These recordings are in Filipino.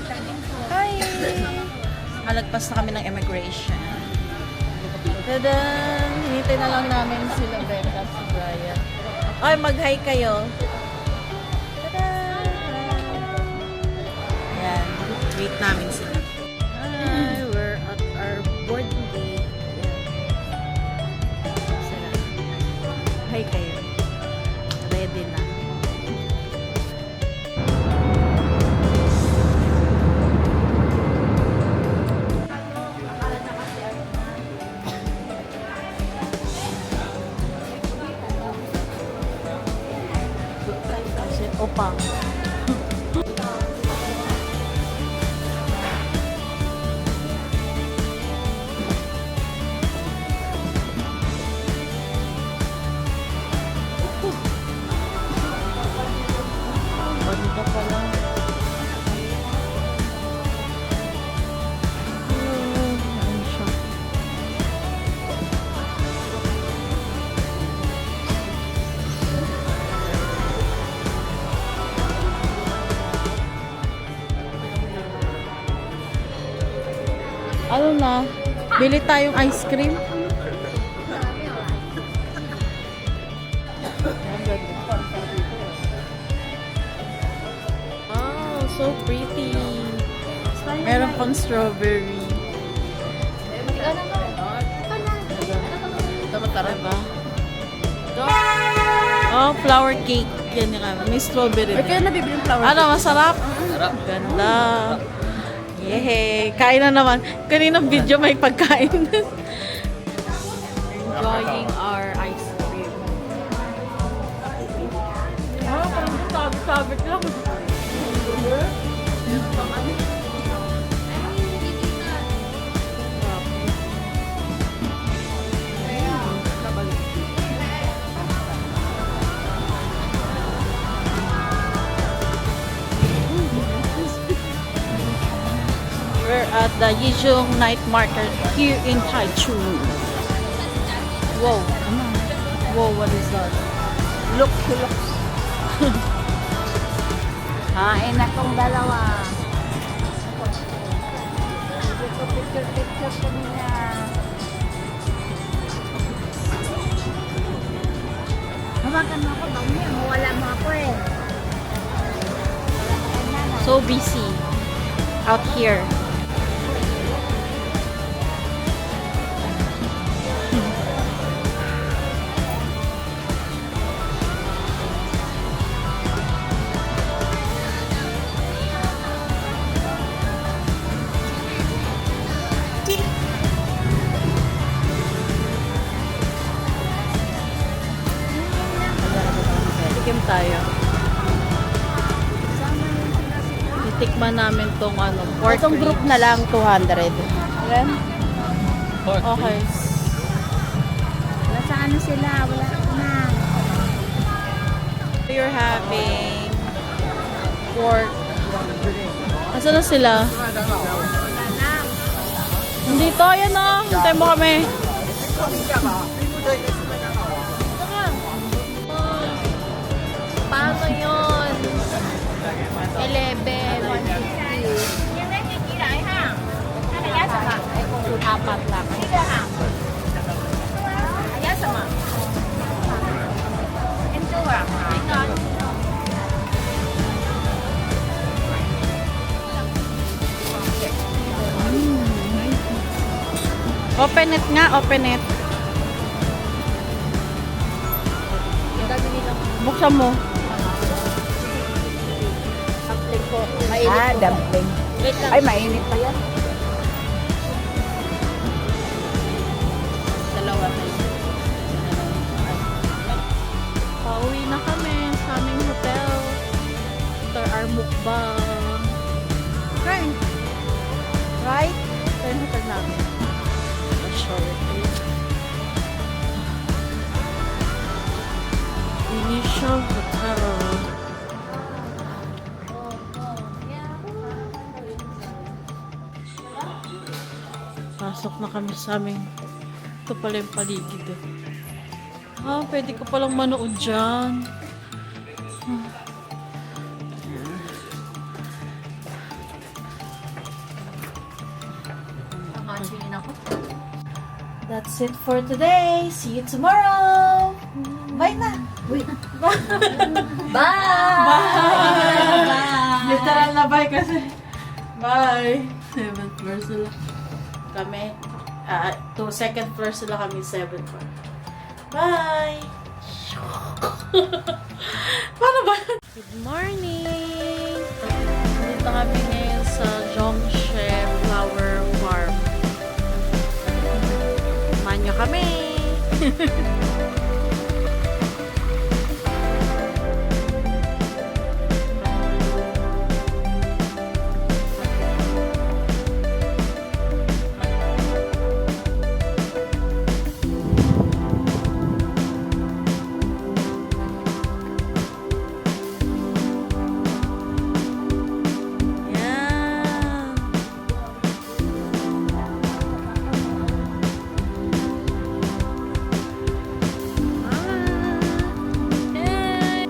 Hi! Malagpas na kami ng immigration. Tadaan! Hinintay na lang namin sila Becca at si Brian. Ay, mag-hi kayo. Tadaan! Ayan, wait namin sila. Hi! We're at our boarding gate. Ayan. Sila. Hi kayo. Ready na. Opa. Ganda pala. Ayun siya. Ano na? Bili tayong ice cream. Wow, so pretty. Meron pang strawberry. Ito matara ba? Oh, flower cake. Yan nga. May strawberry. Ay, kaya nabibili yung flower Ano, masarap? Masarap. Ganda. Yehey! Kain na naman. Kaninang video may pagkain. Enjoying our ice cream. Ah, parang sabit-sabit lang. We're at the Yizhong Night Market here in Taichung. Whoa. Whoa, what is that? Look. Kain na tong dalawa. Picture kami na. Hawakan mo ako, bang wala mo ako eh. So busy out here. Tikim tayo. Titikman namin tong pork Itong group ribs. na lang, 200. Ilan? Okay. Nasa ano sila, wala na. We're having pork. Asa na sila? Dito, ayan o. Hintay mo kami. Paano yun? 11, 150. Apat lang. Open it nga, open it. Buksan mo. Dumpling. Ay, mainit pa yan. Dalawa na yun. Pauwi na kami sa aming hotel. After our mukbang. Okay. Right? Ito yung hotel namin. I'll show it to you. Initial Hotel. Pasok na kami sa aming. Ito pala yung paligid. Ah, pwede ko palang manood dyan. Tingin ako. That's it for today. See you tomorrow. Bye na. Wait. Bye. Bye! Literal na bye kasi. Bye. 7th floor sila. Kami. To second floor sila kami. 7th floor. Bye. Paano ba? Good morning. Dito kami ngayon sa Zhongshe Flower Farm. Samahan nyo kami. Yan. Hey.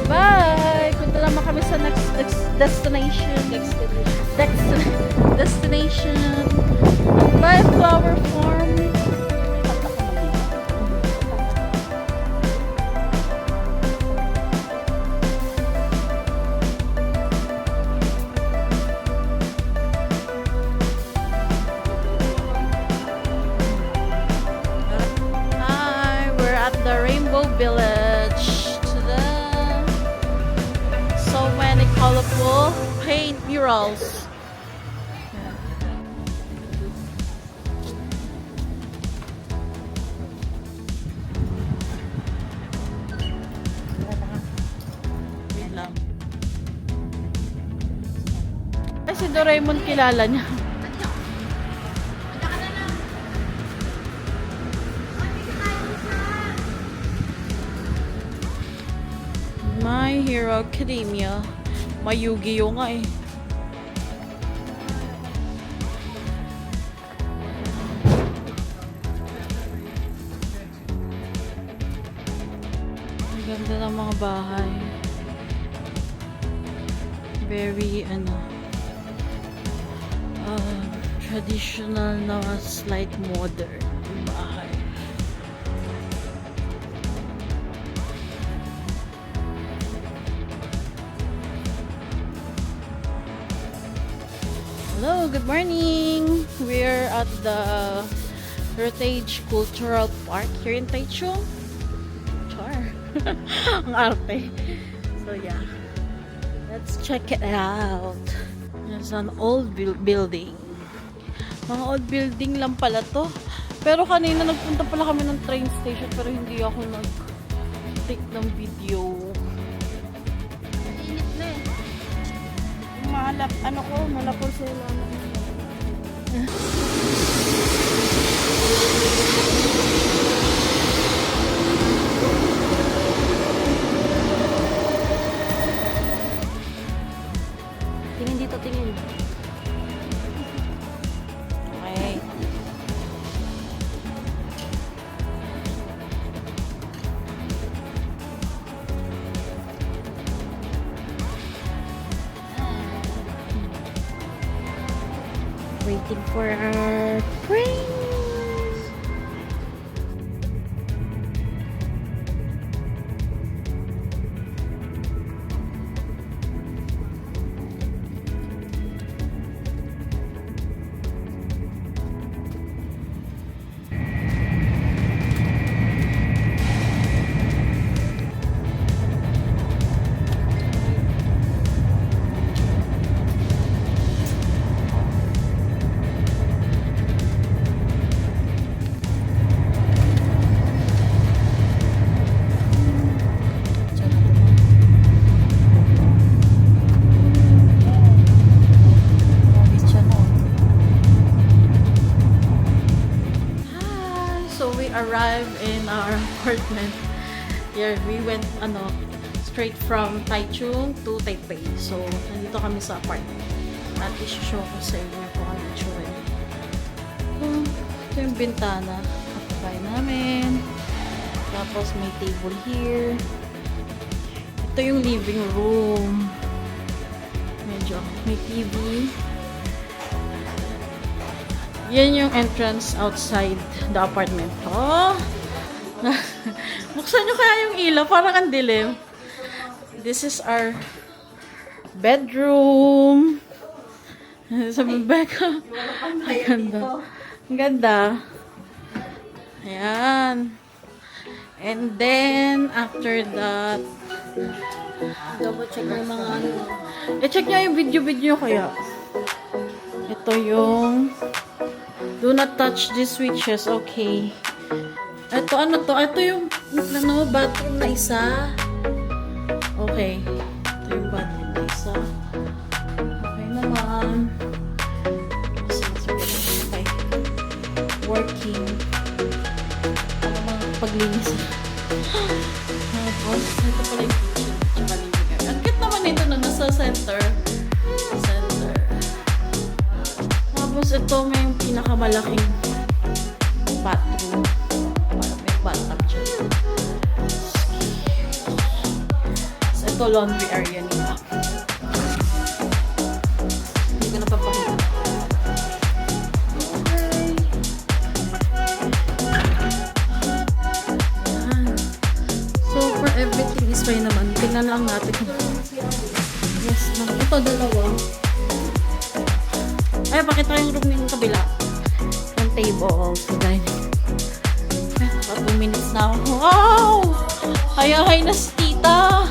Bye! Punta naman kami sa next destination. Destination. Bye, Flower Farm. Hi, we're at the Rainbow Village. So many colorful paint murals. Wait lang. Ay, si Doraemon kilala niya. My Hero Academia. May Yu-Gi-Oh nga eh. Ang ganda ng mga bahay. Very, traditional na slight modern yung bahay. Hello, good morning! We're at the Heritage Cultural Park here in Taichung. Char! Ang arte. So yeah, let's check it out. It's an old building. Mga old building lang pala to. Pero kanina nagpunta pala kami ng train station pero hindi ako nag-take ng video. Init na eh. Malapol sa ilalim. Tingin dito, tingin. Okay. Waiting for our train. our apartment. Yeah, we went, straight from Taichung to Taipei. So, nandito kami sa apartment. At isi-show ko sa inyo kung ano yung tsura niya. Ito yung bintana. Kapabay namin. Tapos, may table here. Ito yung living room. Medyo may TV. Yan yung entrance outside the apartment. Oh! Buksan nyo kaya yung ilaw. Parang ang dilim. This is our bedroom. Sabi Becca. Ang ganda. Ang ganda. Ayan. And then, after that, double check yung mga ano. I-check nyo yung video kaya. Ito yung do not touch these switches. Okay. Ito, ano to? Ito yung bathroom na isa. Okay. Ito yung bathroom na isa. Okay naman. Okay. Working. Ano mga paglinis. Tapos, ito pala yung kitchen. Tsaka living area. Ang cute naman ito na nasa center. Tapos, ito may yung pinakamalaking bathroom. Parang may bathtub dyan. So, ito laundry area nila. Hindi ko napapakita. So, for everything is fine naman. Tingnan lang natin. Yes, lang. Ito, dalawa. Ay, pakita yung room ng kabila. Yung table. So, dining. Ay, 2 minutes na ako. Wow! Hay na si tita.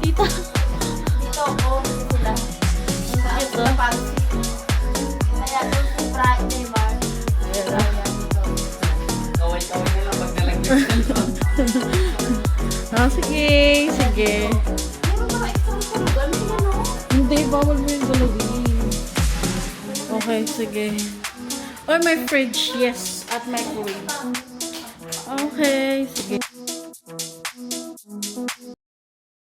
Tita. Dito ako, sila. Ito. Kaya doon si Friday, Mark. Kaway-kaway na lang pag nalagyan. Sige. Meron ba extra tulugan? Hindi, bawal mo yung galawin. Okay, sige. Oh, my fridge. Yes, at microwave. Okay, sige.